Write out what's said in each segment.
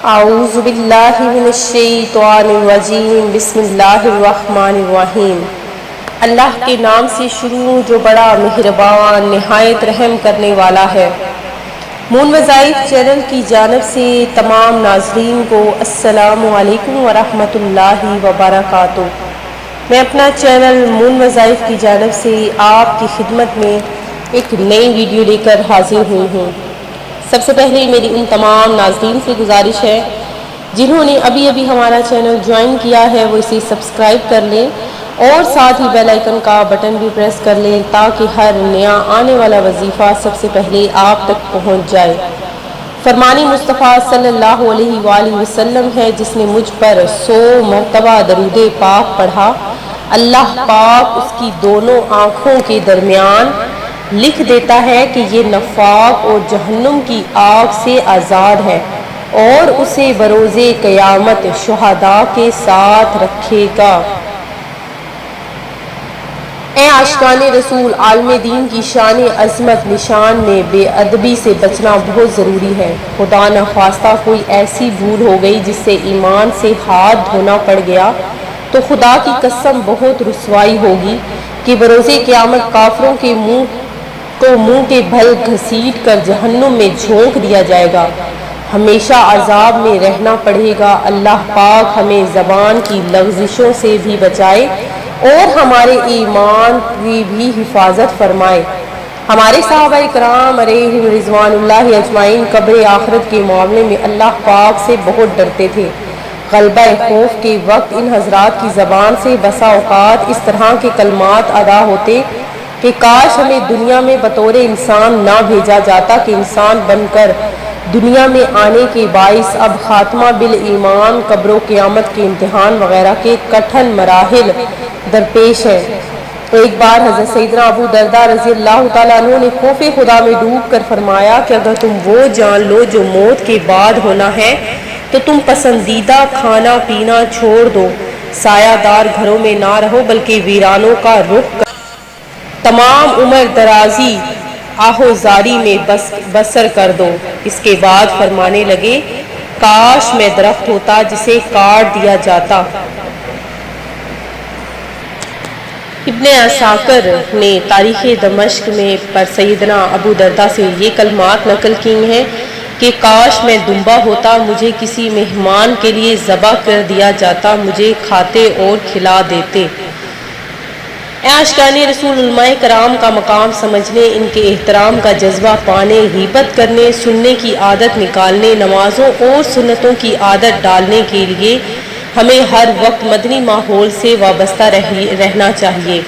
اعوذ باللہ من الشیطان الرجیم بسم اللہ الرحمن الرحیم۔ اللہ کے نام سے شروع جو بڑا مہربان نہایت رحم کرنے والا ہے۔ مون وظائف چینل کی جانب سے تمام ناظرین کو السلام علیکم ورحمۃ اللہ وبرکاتہ۔ میں اپنا چینل مون وظائف کی جانب سے آپ کی خدمت میں ایک نئی ویڈیو لے کر حاضر ہوئی ہوں۔ سب سے پہلے میری ان تمام ناظرین سے گزارش ہے جنہوں نے ابھی ہمارا چینل جوائن کیا ہے وہ اسے سبسکرائب کر لیں اور ساتھ ہی بیل آئیکن کا بٹن بھی پریس کر لیں تاکہ ہر نیا آنے والا وظیفہ سب سے پہلے آپ تک پہنچ جائے۔ فرمان مصطفیٰ صلی اللہ علیہ وآلہ وسلم ہے جس نے مجھ پر 100 مرتبہ درود پاک پڑھا، اللہ پاک اس کی دونوں آنکھوں کے درمیان لکھ دیتا ہے کہ یہ نفاق اور جہنم کی آگ سے آزاد ہے اور اسے بروز قیامت شہداء کے ساتھ رکھے گا۔ اے عاشقان رسول، عالم دین کی شان عظمت نشان میں بے ادبی سے بچنا بہت ضروری ہے۔ خدا نخواستہ کوئی ایسی بھول ہو گئی جس سے ایمان سے ہاتھ دھونا پڑ گیا تو خدا کی قسم بہت رسوائی ہوگی کہ بروز قیامت کافروں کے منہ کے بھل گھسیٹ کر جہنم میں جھونک دیا جائے گا، ہمیشہ عذاب میں رہنا پڑے گا۔ اللہ پاک ہمیں زبان کی لغزشوں سے بھی بچائے اور ہمارے ایمان کی بھی حفاظت فرمائے۔ ہمارے صحابہ کرام علیہم رضوان اللہ اجمعین قبر آخرت کے معاملے میں اللہ پاک سے بہت ڈرتے تھے۔ غلبہ خوف کے وقت ان حضرات کی زبان سے بسا اوقات اس طرح کے کلمات ادا ہوتے کہ کاش ہمیں دنیا میں بطور انسان نہ بھیجا جاتا کہ انسان بن کر دنیا میں آنے کے باعث اب خاتمہ بالایمان، قبر و قیامت کے امتحان وغیرہ کے کٹھن مراحل درپیش ہیں۔ ایک بار حضرت سیدنا ابو درداء رضی اللہ تعالیٰ عنہ نے خوف خدا میں ڈوب کر فرمایا کہ اگر تم وہ جان لو جو موت کے بعد ہونا ہے تو تم پسندیدہ کھانا پینا چھوڑ دو، سایہ دار گھروں میں نہ رہو بلکہ ویرانوں کا رخ کر تمام عمر درازی آہوزاری میں بسر کر دو۔ اس کے بعد فرمانے لگے کاش میں درخت ہوتا جسے کاٹ دیا جاتا۔ ابن عساکر نے تاریخ دمشق میں پر سیدنا ابو درداء سے یہ کلمات نقل کی ہیں کہ کاش میں دمبا ہوتا، مجھے کسی مہمان کے لیے ذبح کر دیا جاتا، مجھے کھاتے اور کھلا دیتے۔ اے عاشقان رسول، علماء کرام کا مقام سمجھنے، ان کے احترام کا جذبہ پانے، غیبت کرنے، سننے کی عادت نکالنے، نمازوں اور سنتوں کی عادت ڈالنے کے لیے ہمیں ہر وقت مدنی ماحول سے وابستہ رہنا چاہیے۔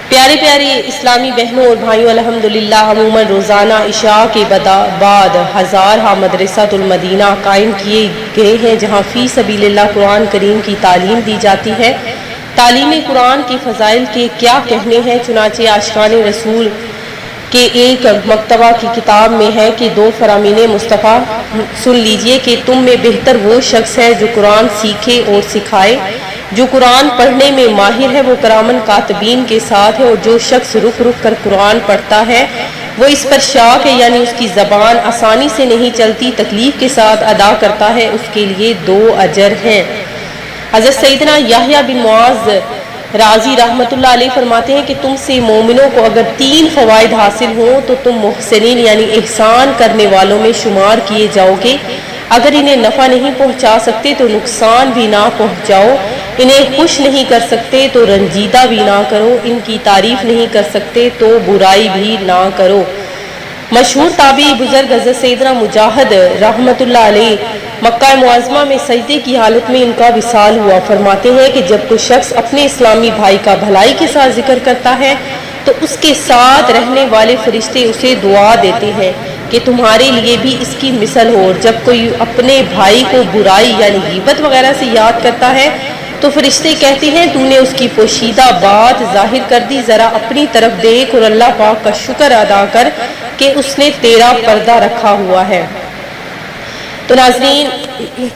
پیارے اسلامی بہنوں اور بھائیوں، الحمدللہ عموماً روزانہ عشاء کے بعد ہزارہ مدرسۃ المدینہ قائم کیے گئے ہیں جہاں فی سبیل اللہ قرآن کریم کی تعلیم دی جاتی ہے۔ تعلیم قرآن کے فضائل کے کیا کہنے ہیں، چنانچہ عاشقان رسول کے ایک مکتبہ کی کتاب میں ہے کہ 2 فرامین مصطفیٰ سن لیجئے کہ تم میں بہتر وہ شخص ہے جو قرآن سیکھے اور سکھائے، جو قرآن پڑھنے میں ماہر ہے وہ کرامن کاتبین کے ساتھ ہے، اور جو شخص رک کر قرآن پڑھتا ہے وہ اس پر شاک ہے، یعنی اس کی زبان آسانی سے نہیں چلتی، تکلیف کے ساتھ ادا کرتا ہے، اس کے لیے 2 اجر ہیں۔ حضرت سیدنا یحییٰ بن معاذ رازی رحمۃ اللہ علیہ فرماتے ہیں کہ تم سے مومنوں کو اگر 3 فوائد حاصل ہوں تو تم محسنین یعنی احسان کرنے والوں میں شمار کیے جاؤ گے۔ اگر انہیں نفع نہیں پہنچا سکتے تو نقصان بھی نہ پہنچاؤ، انہیں خوش نہیں کر سکتے تو رنجیدہ بھی نہ کرو، ان کی تعریف نہیں کر سکتے تو برائی بھی نہ کرو۔ مشہور تابعی بزرگ حضرت سیدنا مجاہد رحمۃ اللہ علیہ مکہ معظمہ میں سجدے کی حالت میں ان کا وصال ہوا۔ فرماتے ہیں کہ جب کوئی شخص اپنے اسلامی بھائی کا بھلائی کے ساتھ ذکر کرتا ہے تو اس کے ساتھ رہنے والے فرشتے اسے دعا دیتے ہیں کہ تمہارے لیے بھی اس کی مثل ہو، اور جب کوئی اپنے بھائی کو برائی یعنی غیبت وغیرہ سے یاد کرتا ہے تو فرشتے کہتے ہیں تو نے اس کی پوشیدہ بات ظاہر کر دی، ذرا اپنی طرف دیکھ اور اللہ پاک کا شکر ادا کر کہ اس نے تیرا پردہ رکھا ہوا ہے۔ تو ناظرین،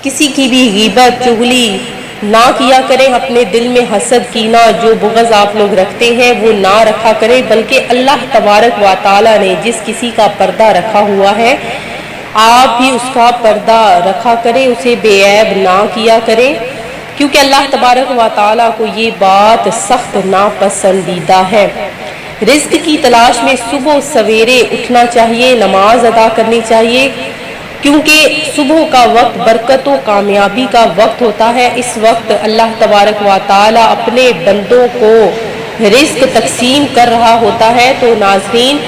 کسی کی بھی غیبت چغلی نہ کیا کریں، اپنے دل میں حسد کینہ جو بغض آپ لوگ رکھتے ہیں وہ نہ رکھا کریں، بلکہ اللہ تبارک و تعالیٰ نے جس کسی کا پردہ رکھا ہوا ہے آپ بھی اس کا پردہ رکھا کریں، اسے بے عیب نہ کیا کریں، کیونکہ اللہ تبارک و تعالیٰ کو یہ بات سخت ناپسندیدہ ہے۔ رزق کی تلاش میں صبح سویرے اٹھنا چاہیے، نماز ادا کرنی چاہیے، کیونکہ صبح کا وقت برکت و کامیابی کا وقت ہوتا ہے۔ اس وقت اللہ تبارک و تعالیٰ اپنے بندوں کو رزق تقسیم کر رہا ہوتا ہے۔ تو ناظرین،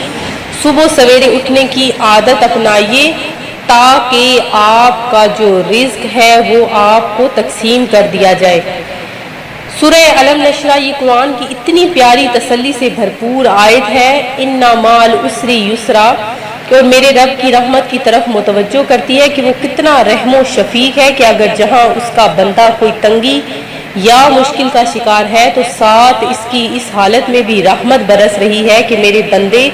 صبح سویرے اٹھنے کی عادت اپنائیے تاکہ آپ کا جو رزق ہے وہ آپ کو تقسیم کر دیا جائے۔ سورہ علم نشرہ یہ قرآن کی اتنی پیاری تسلی سے بھرپور آیت ہے، اِنَّ مَعَ الْعُسْرِ یُسْرًا، اور میرے رب کی رحمت کی طرف متوجہ کرتی ہے کہ وہ کتنا رحم و شفیق ہے کہ اگر جہاں اس کا بندہ کوئی تنگی یا مشکل کا شکار ہے تو ساتھ اس کی اس حالت میں بھی رحمت برس رہی ہے کہ میرے بندے،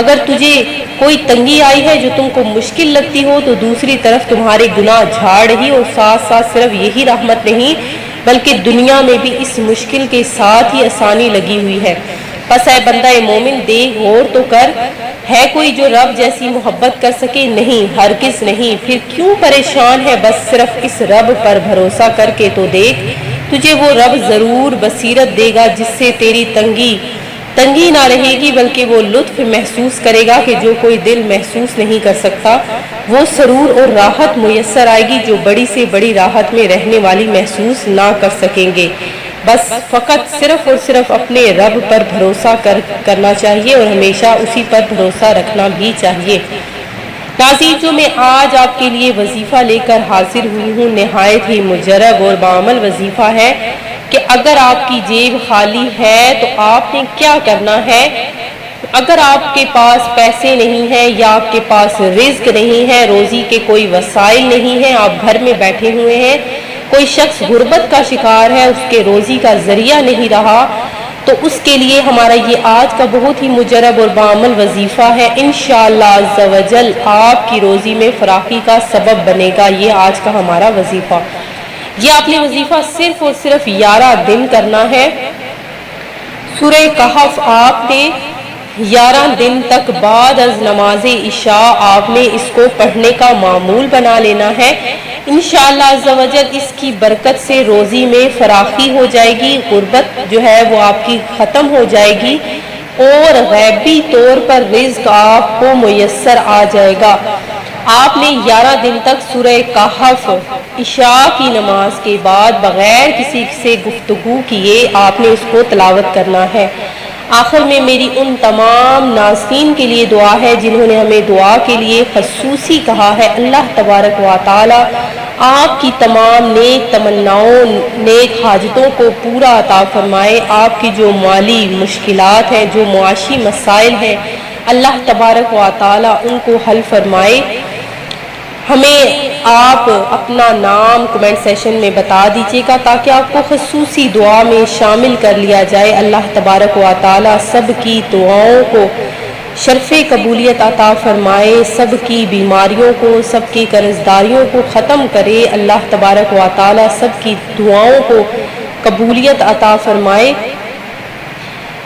اگر تجھے کوئی تنگی آئی ہے جو تم کو مشکل لگتی ہو تو دوسری طرف تمہارے گناہ جھاڑ رہی، اور ساتھ ساتھ صرف یہی رحمت نہیں بلکہ دنیا میں بھی اس مشکل کے ساتھ ہی آسانی لگی ہوئی ہے۔ پس اے بندہ مومن، دیکھ غور تو کر، ہے کوئی جو رب جیسی محبت کر سکے؟ نہیں، ہرگز نہیں۔ پھر کیوں پریشان ہے؟ بس صرف اس رب پر بھروسہ کر کے تو دیکھ، تجھے وہ رب ضرور بصیرت دے گا جس سے تیری تنگی نہ رہے گی، بلکہ وہ لطف محسوس کرے گا کہ جو کوئی دل محسوس نہیں کر سکتا، وہ سرور اور راحت میسر آئے گی جو بڑی سے بڑی راحت میں رہنے والی محسوس نہ کر سکیں گے۔ بس فقط صرف اور صرف اپنے رب پر بھروسہ کرنا چاہیے اور ہمیشہ اسی پر بھروسہ رکھنا بھی چاہیے۔ ناظرین، جو میں آج آپ کے لیے وظیفہ لے کر حاضر ہوئی ہوں نہایت ہی مجرب اور بعمل وظیفہ ہے کہ اگر آپ کی جیب خالی ہے تو آپ نے کیا کرنا ہے۔ اگر آپ کے پاس پیسے نہیں ہیں یا آپ کے پاس رزق نہیں ہے، روزی کے کوئی وسائل نہیں ہیں، آپ گھر میں بیٹھے ہوئے ہیں، کوئی شخص غربت کا شکار ہے، اس کے روزی کا ذریعہ نہیں رہا، تو اس کے لیے ہمارا یہ آج کا بہت ہی مجرب اور بعمل وظیفہ ہے، انشاءاللہ عز و جل آپ کی روزی میں فراخی کا سبب بنے گا یہ آج کا ہمارا وظیفہ۔ یہ آپ نے وظیفہ صرف اور صرف 11 دن کرنا ہے۔ سورہ کہف آپ نے 11 دن تک بعد از نماز عشاء آپ نے اس کو پڑھنے کا معمول بنا لینا ہے۔ انشاءاللہ عز و جل اس کی برکت سے روزی میں فراخی ہو جائے گی، غربت جو ہے وہ آپ کی ختم ہو جائے گی اور غیبی طور پر رزق آپ کو میسر آ جائے گا۔ آپ نے 11 دن تک سورہ کہف عشاء کی نماز کے بعد بغیر کسی سے گفتگو کیے آپ نے اس کو تلاوت کرنا ہے۔ آخر میں میری ان تمام ناظرین کے لیے دعا ہے جنہوں نے ہمیں دعا کے لیے خصوصی کہا ہے، اللہ تبارک و تعالی آپ کی تمام نیک تمناؤں، نیک حاجتوں کو پورا عطا فرمائے۔ آپ کی جو مالی مشکلات ہیں، جو معاشی مسائل ہیں، اللہ تبارک و تعالی ان کو حل فرمائے۔ ہمیں آپ اپنا نام کمنٹ سیشن میں بتا دیجیے گا تاکہ آپ کو خصوصی دعا میں شامل کر لیا جائے۔ اللہ تبارک و تعالی سب کی دعاؤں کو شرف قبولیت عطا فرمائے، سب کی بیماریوں کو، سب کی قرضداریوں کو ختم کرے۔ اللہ تبارک و تعالی سب کی دعاؤں کو قبولیت عطا فرمائے۔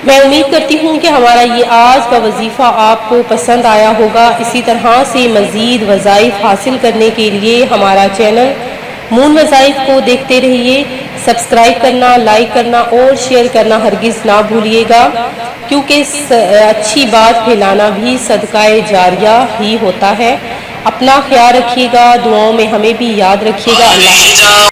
میں امید کرتی ہوں کہ ہمارا یہ آج کا وظیفہ آپ کو پسند آیا ہوگا۔ اسی طرح سے مزید وظائف حاصل کرنے کے لیے ہمارا چینل مون وظائف کو دیکھتے رہیے، سبسکرائب کرنا، لائک کرنا اور شیئر کرنا ہرگز نہ بھولیے گا، کیونکہ اچھی بات پھیلانا بھی صدقہ جاریہ ہی ہوتا ہے۔ اپنا خیال رکھیے گا، دعاؤں میں ہمیں بھی یاد رکھیے گا۔ اللہ